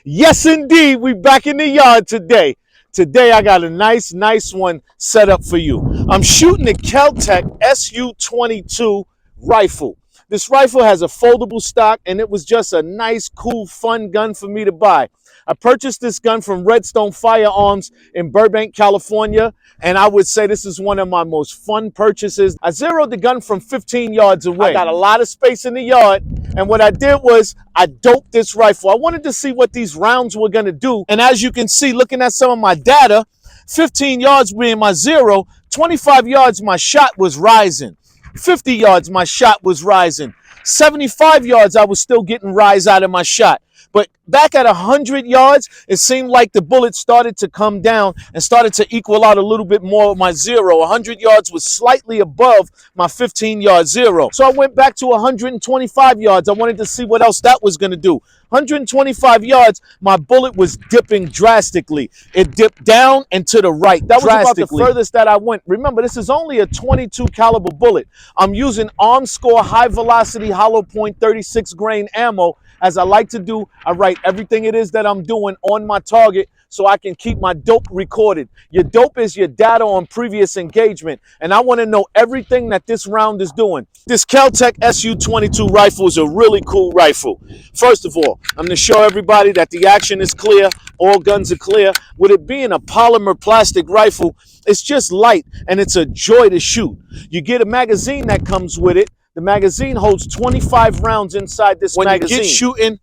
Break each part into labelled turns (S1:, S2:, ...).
S1: Yes, indeed. We back in the yard today. Today, I got a nice one set up for you. I'm shooting the Kel-Tec SU-22 rifle. This rifle has a foldable stock, and it was just a nice, cool, fun gun for me to buy. I purchased this gun from Redstone Firearms in Burbank, California, and I would say this is one of my most fun purchases. I zeroed the gun from 15 yards away. I got a lot of space in the yard, and what I did was I doped this rifle. I wanted to see what these rounds were going to do, and as you can see, looking at some of my data, 15 yards being my zero, 25 yards my shot was rising, 50 yards my shot was rising, 75 yards I was still getting rise out of my shot. But back at 100 yards, it seemed like the bullet started to come down and started to equal out a little bit more of my zero. 100 yards was slightly above my 15-yard zero. So I went back to 125 yards. I wanted to see what else that was going to do. 125 yards, my bullet was dipping drastically. It dipped down and to the right. That was about the furthest that I went. Remember, this is only a 22 caliber bullet. I'm using Armscore high velocity hollow point 36 grain ammo. As I like to do, I write everything it is that I'm doing on my target so I can keep my dope recorded. Your dope is your data on previous engagement, and I want to know everything that this round is doing. This Kel-Tec SU-22 rifle is a really cool rifle. First of all, I'm going to show everybody that the action is clear, all guns are clear. With it being a polymer plastic rifle, it's just light, and it's a joy to shoot. You get a magazine that comes with it. The magazine holds 25 rounds inside this magazine. When you get shooting,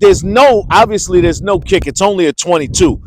S1: there's no kick. It's only a 22.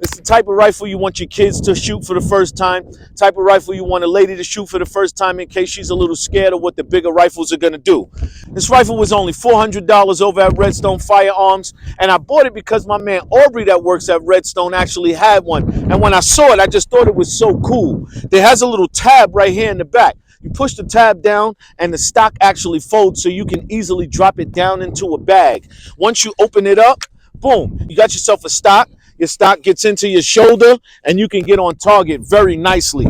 S1: It's the type of rifle you want your kids to shoot for the first time, type of rifle you want a lady to shoot for the first time in case she's a little scared of what the bigger rifles are going to do. This rifle was only $400 over at Redstone Firearms, and I bought it because my man Aubrey that works at Redstone actually had one. And when I saw it, I just thought it was so cool. There has a little tab right here in the back. You push the tab down and the stock actually folds so you can easily drop it down into a bag. Once you open it up, boom, you got yourself a stock. Your stock gets into your shoulder and you can get on target very nicely.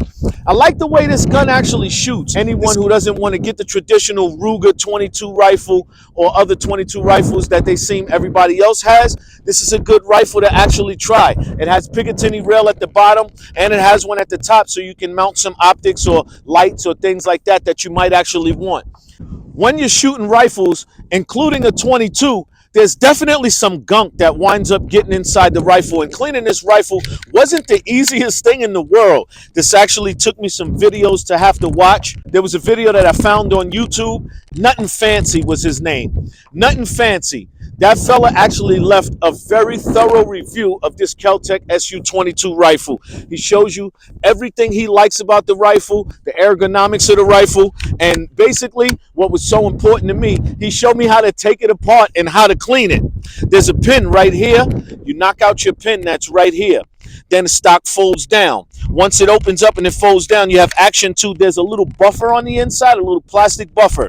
S1: I like the way this gun actually shoots. Anyone who doesn't want to get the traditional Ruger 22 rifle or other 22 rifles that they seem everybody else has, this is a good rifle to actually try. It has Picatinny rail at the bottom and it has one at the top so you can mount some optics or lights or things like that that you might actually want. When you're shooting rifles, including a 22, there's definitely some gunk that winds up getting inside the rifle, and cleaning this rifle wasn't the easiest thing in the world. This actually took me some videos to have to watch. There was a video that I found on YouTube. Nothing Fancy was his name. Nothing Fancy. That fella actually left a very thorough review of this Kel-Tec SU-22 rifle. He shows you everything he likes about the rifle, the ergonomics of the rifle, and basically what was so important to me, he showed me how to take it apart and how to clean it. There's a pin right here. You knock out your pin that's right here. Then the stock folds down. Once it opens up and it folds down, you have action too. There's a little buffer on the inside, a little plastic buffer.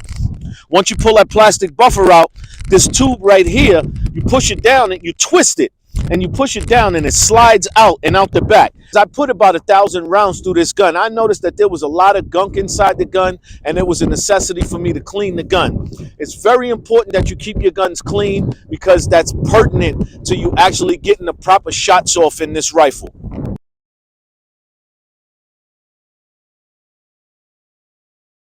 S1: Once you pull that plastic buffer out, this tube right here, you push it down and you twist it. And you push it down and it slides out and out the back. I put about 1,000 rounds through this gun. I noticed that there was a lot of gunk inside the gun and it was a necessity for me to clean the gun. It's very important that you keep your guns clean because that's pertinent to you actually getting the proper shots off in this rifle.